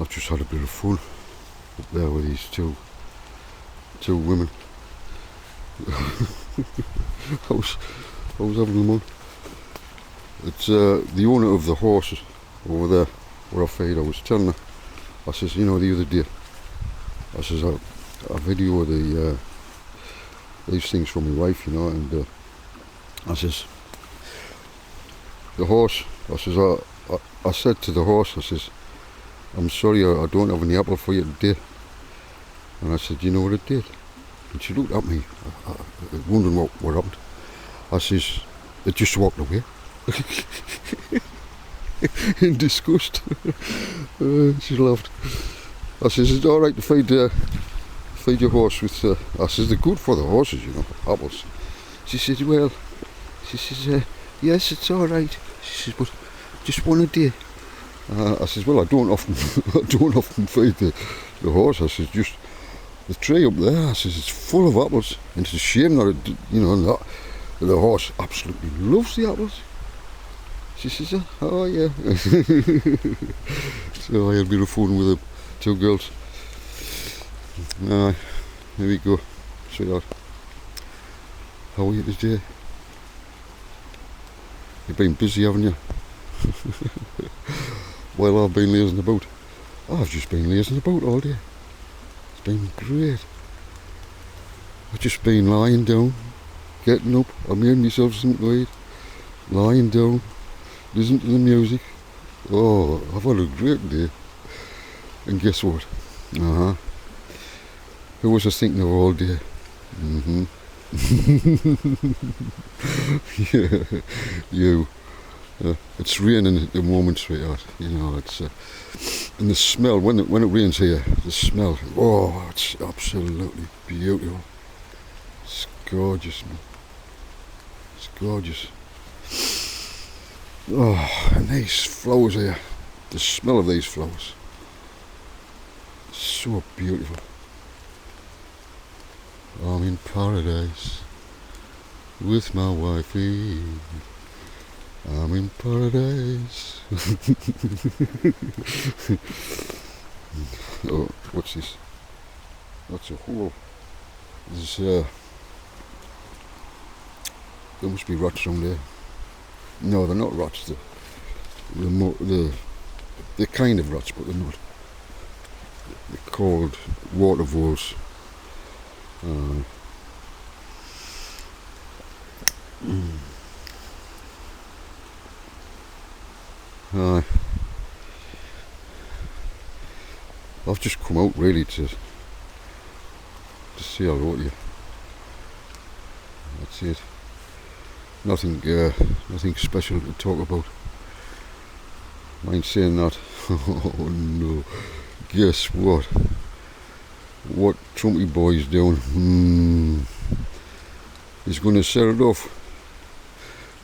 I've just had a bit of fun up there with these two women. I was having them on. It's the owner of the horses over there where I feed. I was telling her, I says, the other day, I says, I video these things for my wife, and I says, the horse, I says, I said to the horse, I says, I'm sorry, I don't have any apple for you today. And I said, you know what it did? And she looked at me, wondering what happened. I says, it just walked away. In disgust. She laughed. I says, it's alright to feed your horse with, I says, they're good for the horses, apples. She says, well, yes, it's alright. She says, but just one a day. I says, well, I don't often feed the horse. I says, just the tree up there. I says, it's full of apples, and it's a shame that the horse absolutely loves the apples. She says, oh yeah. So I had a bit of fun with them two girls. There we go, sweetheart. How are you today? You've been busy, haven't you? While I've been lazing about. I've just been lazing about all day. It's been great. I've just been lying down, getting up. I made myself something to eat, lying down, listening to the music. Oh, I've had a great day. And guess what? Who was I thinking of all day? Yeah, you. It's raining at the moment, sweetheart. It's and the smell when it rains here. The smell. Oh, it's absolutely beautiful. It's gorgeous, man. It's gorgeous. Oh, and these flowers here. The smell of these flowers. So beautiful. I'm in paradise with my wifey. I'm in paradise. Oh, what's this? That's a hole. There must be rats around there. No, they're not rats. They're kind of rats, but they're not. They're called water voles. I've just come out really to say hello to you. That's it. Nothing special to talk about. Mind saying that? Oh no. Guess what? What Trumpy boy's doing? He's going to set it off.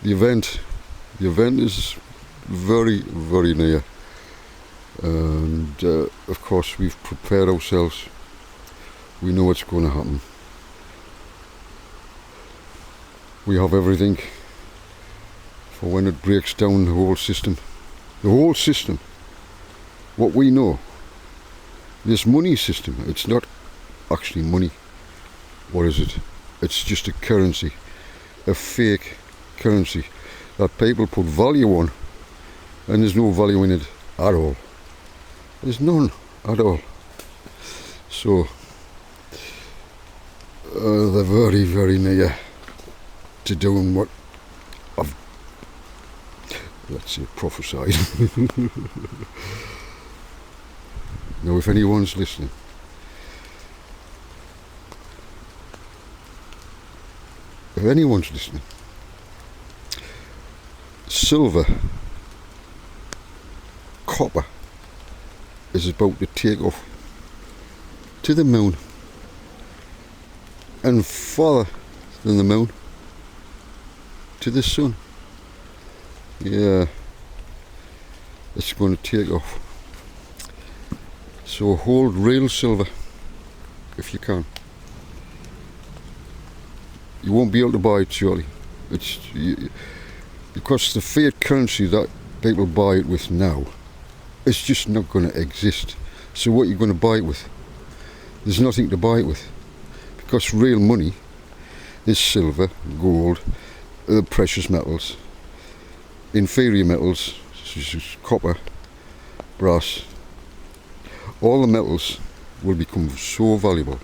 The event is very, very near. And of course we've prepared ourselves. We know what's going to happen. We have everything for when it breaks down the whole system. The whole system. What we know. This money system, it's not actually money. What is it? It's just a currency. A fake currency that people put value on, and there's no value in it at all. There's none at all. So they're very, very near to doing what I've, let's say, prophesied. Now, if anyone's listening, silver, copper is about to take off to the moon, and farther than the moon, to the sun. Yeah, it's going to take off. So hold real silver if you can. You won't be able to buy it, surely. Because the fiat currency that people buy it with now, it's just not going to exist. So what are you going to buy it with? There's nothing to buy it with, because real money is silver, gold, precious metals, inferior metals such as copper, brass. All the metals will become so valuable.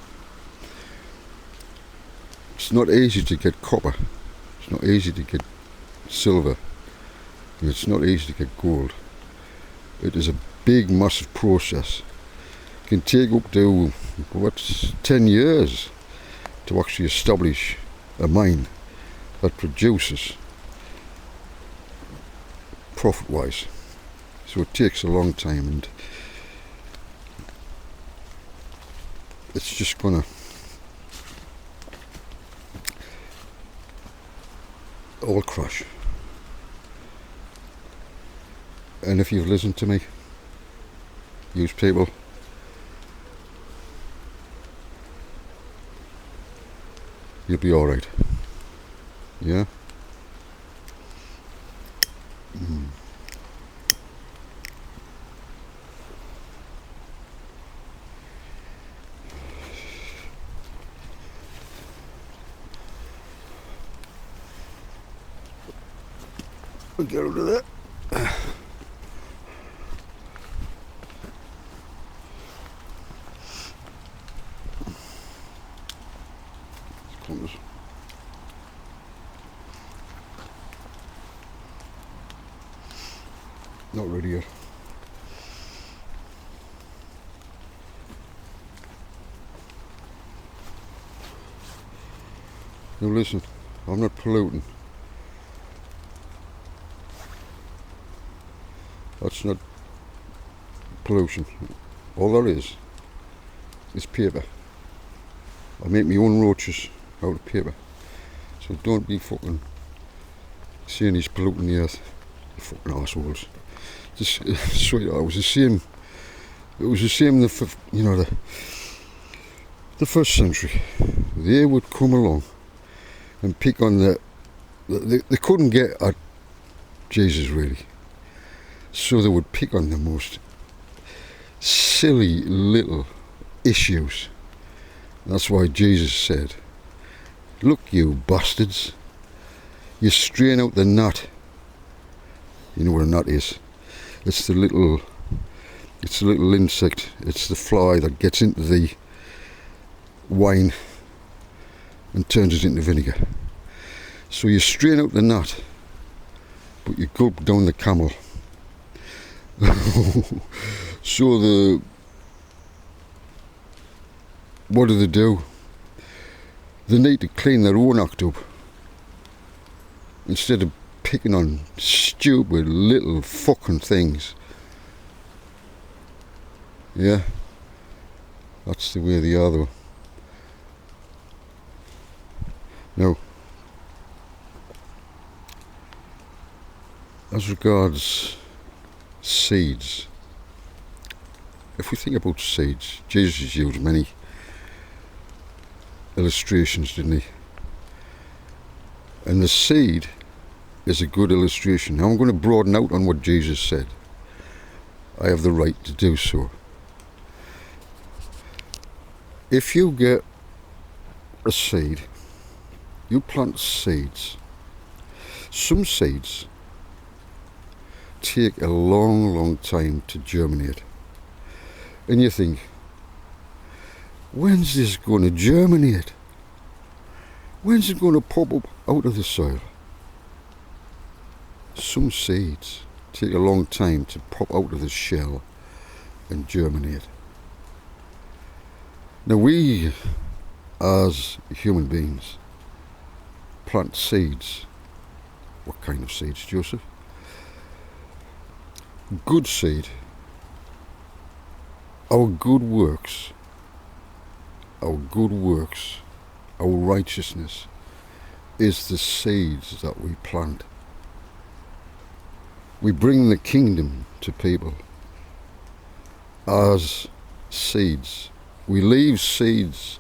It's not easy to get copper, it's not easy to get silver, and it's not easy to get gold. It is a big, massive process. It can take up to 10 years to actually establish a mine that produces profit-wise. So it takes a long time, and it's just gonna all crash. And if you've listened to me, you people, you'll be alright. Yeah? We'll get rid of that. Not ready yet. Now listen, I'm not polluting. That's not pollution. All there is paper. I make my own roaches out of paper. So don't be fucking saying he's polluting the earth. You fucking assholes. Just, sweetheart, it was the same. It was the same in the first century. They would come along and pick on they couldn't get at Jesus really. So they would pick on the most silly little issues. That's why Jesus said, "Look, you bastards, you strain out the gnat." You know what a gnat is? It's the little insect. It's the fly that gets into the wine and turns it into vinegar. So you strain out the gnat, but you gulp down the camel. So what do? They need to clean their own act up instead of picking on stupid little fucking things. Yeah, that's the way they are though. Now, as regards seeds, if we think about seeds, Jesus used many illustrations, didn't he? And the seed is a good illustration. Now I'm going to broaden out on what Jesus said. I have the right to do so. If you get a seed, you plant seeds. Some seeds take a long, long time to germinate. And you think, when's this going to germinate? When's it going to pop up out of the soil? Some seeds take a long time to pop out of the shell and germinate. Now we, as human beings, plant seeds. What kind of seeds, Joseph? Good seed. Our good works, our righteousness is the seeds that we plant. We bring the kingdom to people as seeds. We leave seeds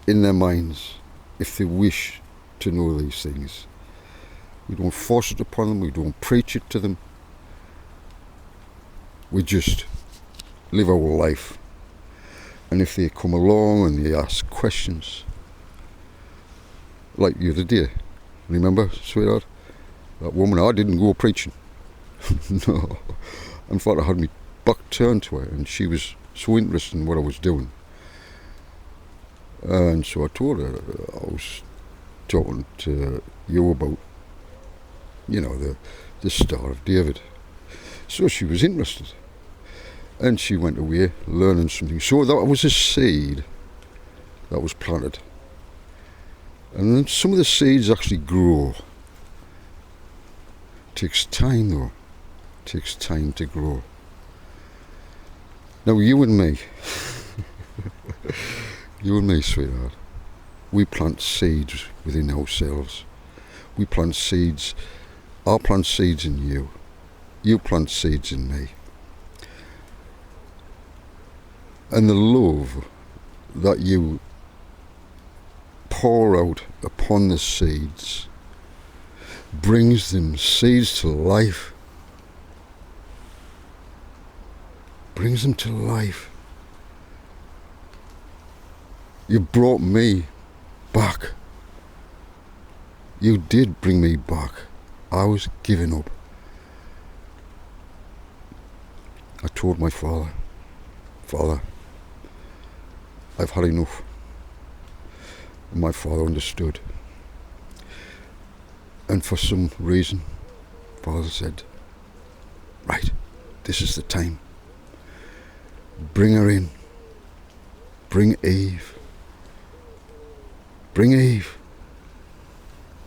in their minds if they wish to know these things. We don't force it upon them, we don't preach it to them. We just live our life. And if they come along and they ask questions, like the other day, remember, sweetheart? That woman, I didn't go preaching. No. In fact, I had my back turned to her, and she was so interested in what I was doing. And so I told her I was talking to you about, the Star of David. So she was interested. And she went away learning something. So that was a seed that was planted. And then some of the seeds actually grow. Takes time though. Takes time to grow. Now you and me, sweetheart, we plant seeds within ourselves. We plant seeds. I plant seeds in you. You plant seeds in me. And the love that you pour out upon the seeds brings them seeds to life. Brings them to life. You brought me back. You did bring me back. I was giving up. I told my father, Father, I've had enough. And my father understood. And for some reason, Father said, right, this is the time. Bring her in. Bring Eve. Bring Eve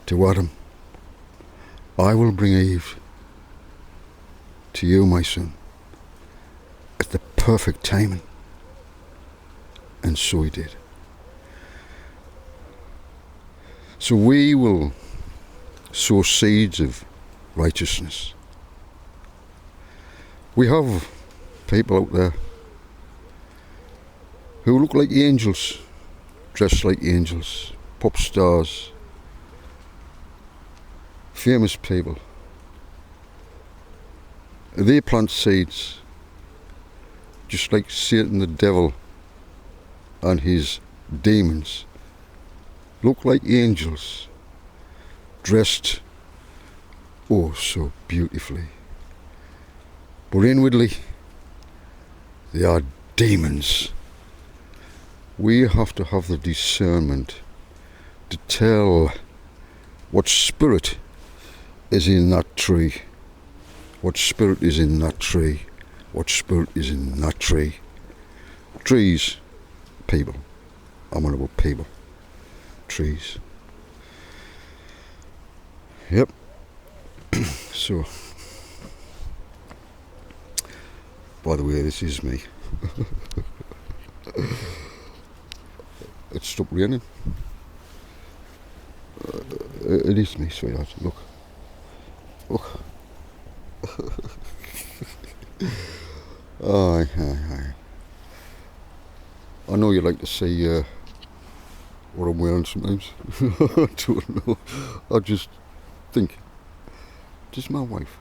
to Adam. I will bring Eve to you, my son, at the perfect timing. And so he did. So we will sow seeds of righteousness. We have people out there who look like angels, dressed like angels, pop stars, famous people. They plant seeds just like Satan the devil and his demons look like angels, dressed oh so beautifully. But inwardly, they are demons. We have to have the discernment to tell what spirit is in that tree. What spirit is in that tree. What spirit is in that tree. Trees, people. I'm on about people. Trees. Yep. So, by the way, this is me. It stopped raining. It is me, sweetheart. Look. Look. Aye. I know you like to see what I'm wearing sometimes. I don't know. I just think, does my wife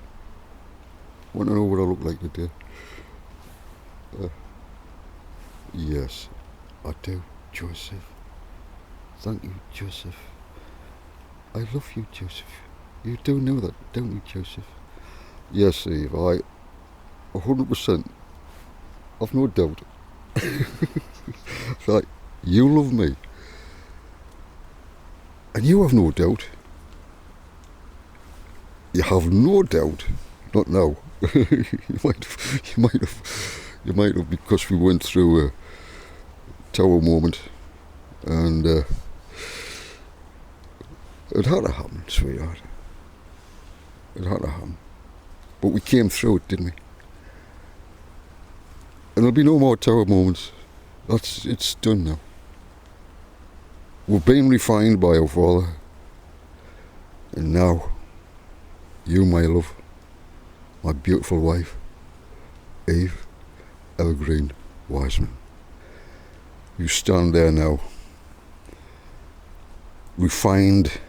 want to know what I look like today? Yes, I do, Joseph. Thank you, Joseph. I love you, Joseph. You do know that, don't you, Joseph? Yes, Eve, 100%, I've no doubt. Like, you love me. And you have no doubt. You have no doubt. Not now. you might have, because we went through a tower moment, and it had to happen, sweetheart. It had to happen. But we came through it, didn't we? And there'll be no more tower moments. It's done now. We've been refined by our Father. And now, you, my love, my beautiful wife, Eve Evergreen Wiseman, you stand there now, refined